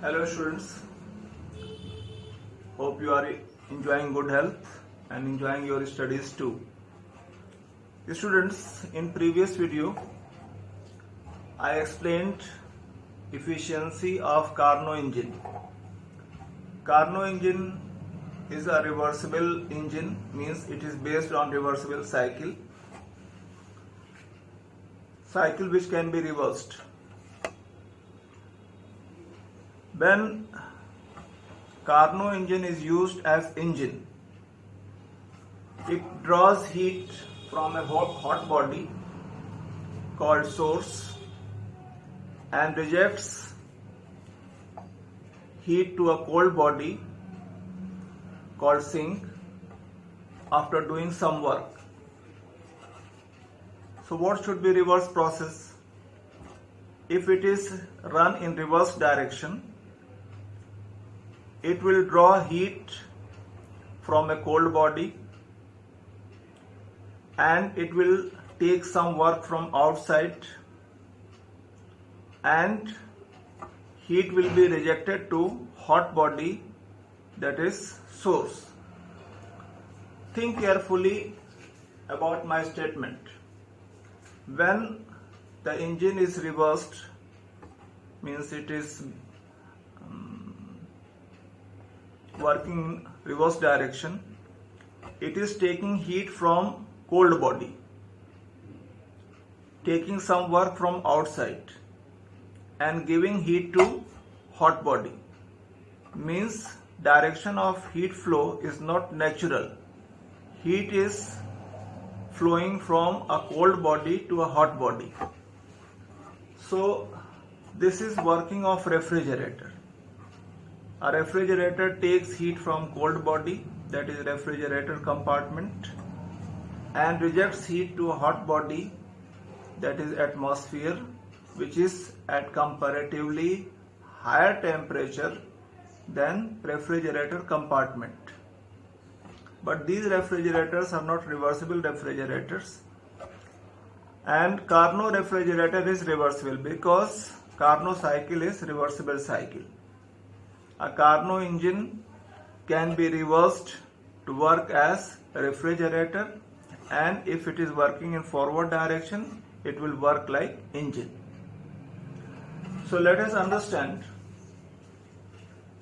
Hello students, hope you are enjoying good health and enjoying your studies too. Students, in previous video I explained efficiency of Carnot engine. Carnot engine is a reversible engine, means it is based on reversible cycle which can be reversed. When Carnot engine is used as engine, it draws heat from a hot body called source and rejects heat to a cold body called sink after doing some work. So what should be reverse process? If it is run in reverse direction, it will draw heat from a cold body and it will take some work from outside and heat will be rejected to hot body, that is source. Think carefully about my statement. When the engine is reversed, means it is working in reverse direction, it is taking heat from cold body, taking some work from outside and giving heat to hot body. Means direction of heat flow is not natural. Heat is flowing from a cold body to a hot body. So this is working of refrigerator. A refrigerator takes heat from cold body, that is refrigerator compartment, and rejects heat to a hot body, that is atmosphere, which is at comparatively higher temperature than refrigerator compartment. But these refrigerators are not reversible refrigerators, and Carnot refrigerator is reversible because Carnot cycle is reversible cycle. A Carnot engine can be reversed to work as a refrigerator, and if it is working in forward direction, it will work like engine. So let us understand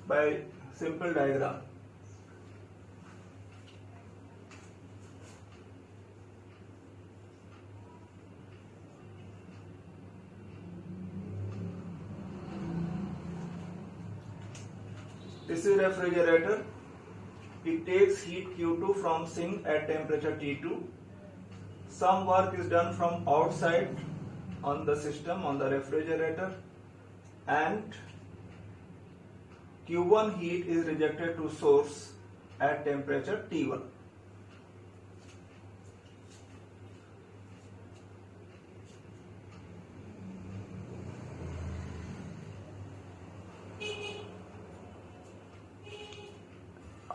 by simple diagram. This is refrigerator. It takes heat Q2 from sink at temperature T2. Some work is done from outside on the system, on the refrigerator, and Q1 heat is rejected to source at temperature T1.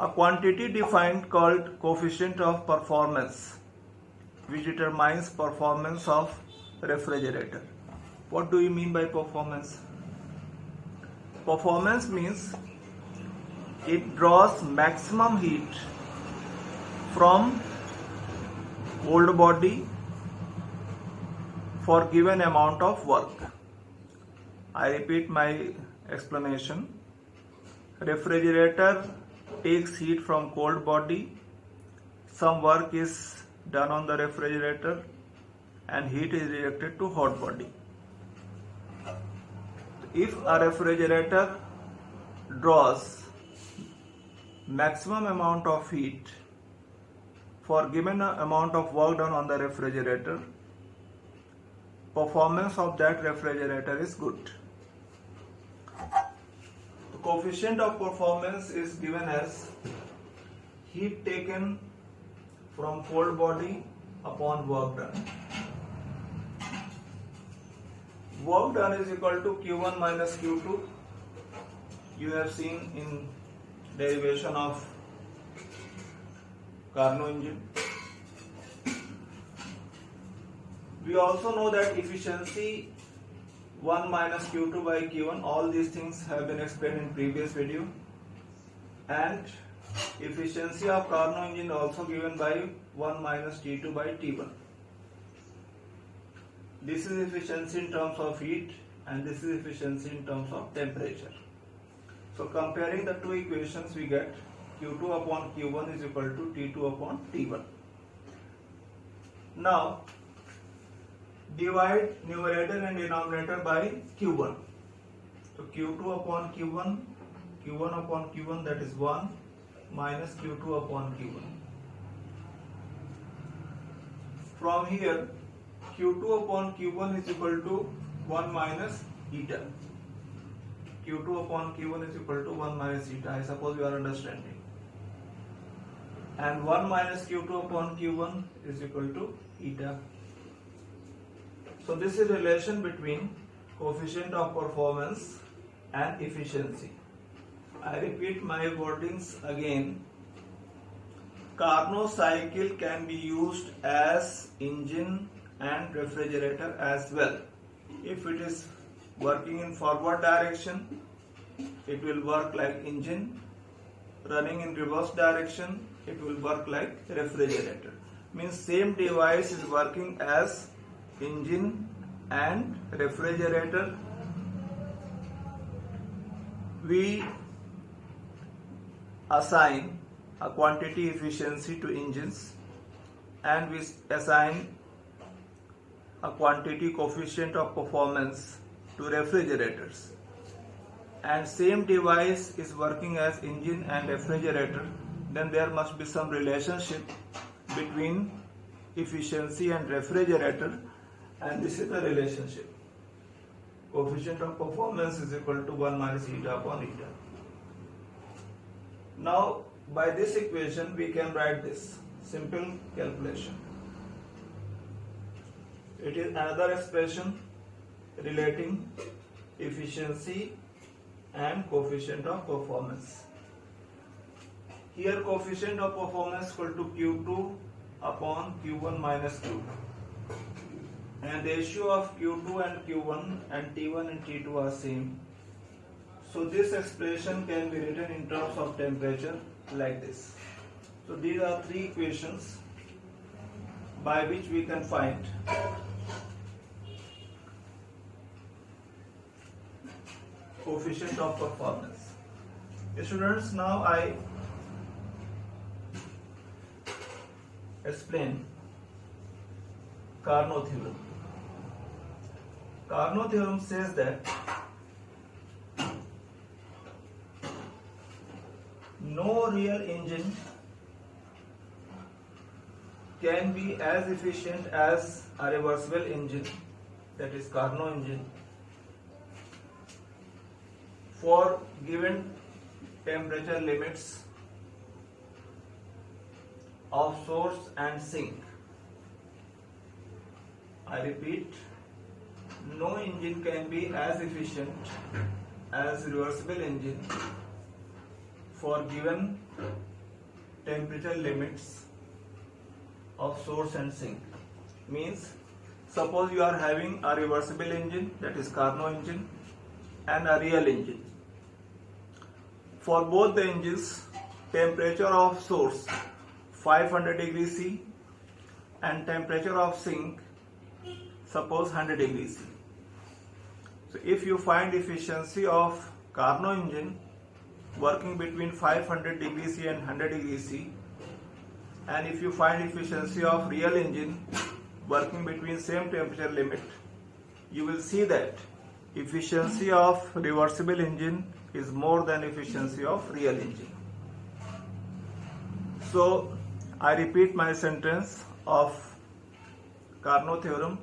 A quantity defined called coefficient of performance, which determines performance of refrigerator. What do you mean by performance? Performance means it draws maximum heat from cold body for given amount of work. I repeat my explanation. Refrigerator takes heat from cold body, some work is done on the refrigerator and heat is rejected to hot body. If a refrigerator draws maximum amount of heat for given amount of work done on the refrigerator, performance of that refrigerator is good. Coefficient of performance is given as heat taken from cold body upon work done. Work done is equal to Q1 minus Q2. You have seen in derivation of Carnot engine. We also know that efficiency 1 minus Q2 by Q1. All these things have been explained in previous video. And efficiency of Carnot engine also given by 1 minus T2 by T1. This is efficiency in terms of heat and this is efficiency in terms of temperature. So comparing the two equations, we get Q2 upon Q1 is equal to T2 upon T1. Now divide numerator and denominator by Q1. So Q2 upon Q1, Q1 upon Q1, that is 1 minus Q2 upon Q1. From here Q2 upon Q1 is equal to 1 minus eta. Q2 upon Q1 is equal to 1 minus eta. I suppose you are understanding. And 1 minus Q2 upon Q1 is equal to eta. So this is relation between coefficient of performance and efficiency. I repeat my wordings again. Carnot cycle can be used as engine and refrigerator as well. If it is working in forward direction, it will work like engine. Running in reverse direction, it will work like refrigerator. Means same device is working as engine and refrigerator. We assign a quantity efficiency to engines and we assign a quantity coefficient of performance to refrigerators, and same device is working as engine and refrigerator, then there must be some relationship between efficiency and refrigerator, and this is the relationship. Coefficient of performance is equal to 1 minus eta upon eta. Now by this equation we can write this simple calculation. It is another expression relating efficiency and coefficient of performance. Here coefficient of performance equal to Q2 upon Q1 minus Q2. And the ratio of Q2 and Q1 and T1 and T2 are same. So this expression can be written in terms of temperature like this. So these are three equations by which we can find coefficient of performance. Students, now I explain Carnot theorem. Carnot theorem says that no real engine can be as efficient as a reversible engine, that is Carnot engine, for given temperature limits of source and sink. I repeat, no engine can be as efficient as reversible engine for given temperature limits of source and sink. Means, suppose you are having a reversible engine, that is Carnot engine, and a real engine. For both the engines, temperature of source 500 degrees C and temperature of sink suppose 100 degrees C. So if you find efficiency of Carnot engine working between 500 degrees C and 100 degrees C, and if you find efficiency of real engine working between same temperature limit, you will see that efficiency of reversible engine is more than efficiency of real engine. So I repeat my sentence of Carnot theorem: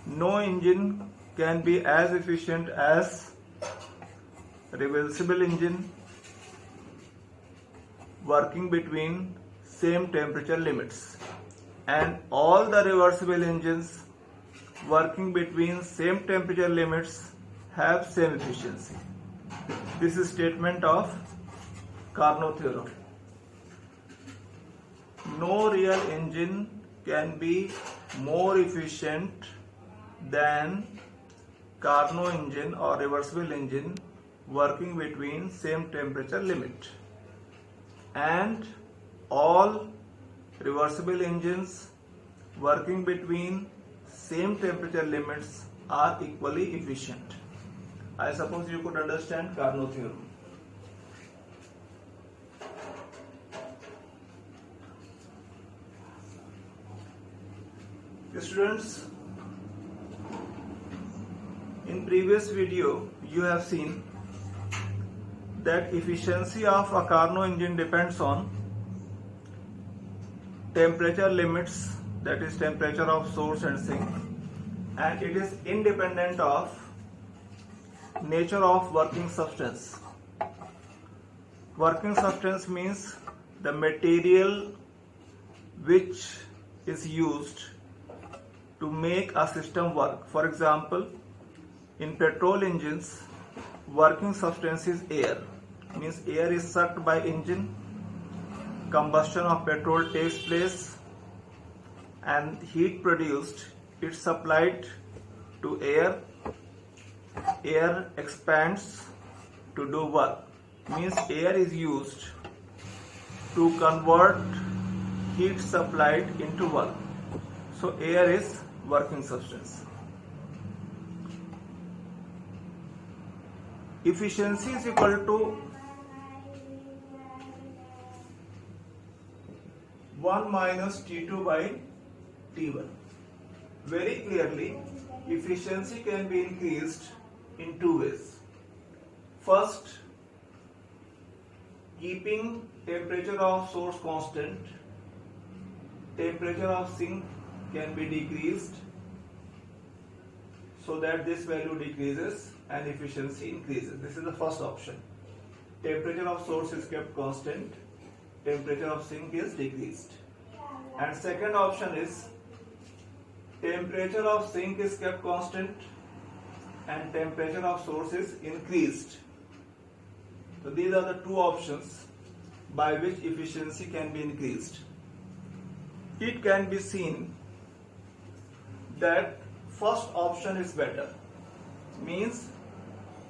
no engine can be as efficient as reversible engine working between same temperature limits, and all the reversible engines working between same temperature limits have same efficiency. This is statement of Carnot theorem. No real engine can be more efficient than Carnot engine or reversible engine working between same temperature limit, and all reversible engines working between same temperature limits are equally efficient. I suppose you could understand Carnot theorem. Students, in previous video you have seen that efficiency of a Carnot engine depends on temperature limits, that is temperature of source and sink, and it is independent of nature of working substance. Working substance means the material which is used to make a system work. For example, in petrol engines, working substance is air, means air is sucked by engine, combustion of petrol takes place, and heat produced is supplied to air. Air expands to do work, means air is used to convert heat supplied into work. So air is working substance. Efficiency is equal to 1 minus T2 by T1. Very clearly, efficiency can be increased in two ways. First, keeping temperature of source constant, temperature of sink can be decreased so that this value decreases and efficiency increases. This is the first option. Temperature of source is kept constant, temperature of sink is decreased. And second option is temperature of sink is kept constant and temperature of source is increased. So these are the two options by which efficiency can be increased. It can be seen that first option is better, means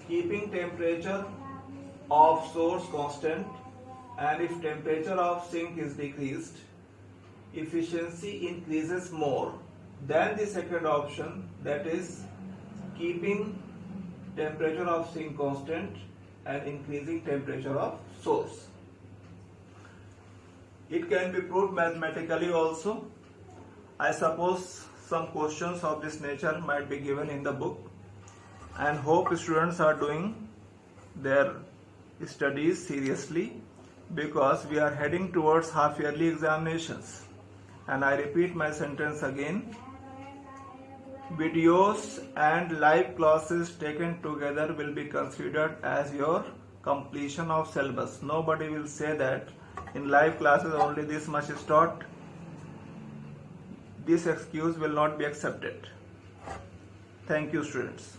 keeping temperature of source constant, and if temperature of sink is decreased, efficiency increases more than the second option, that is keeping temperature of sink constant and increasing temperature of source. It can be proved mathematically also. I suppose some questions of this nature might be given in the book, and hope students are doing their studies seriously, because we are heading towards half yearly examinations. And I repeat my sentence again, videos and live classes taken together will be considered as your completion of syllabus. Nobody will say that in live classes only this much is taught. This excuse will not be accepted. Thank you, students.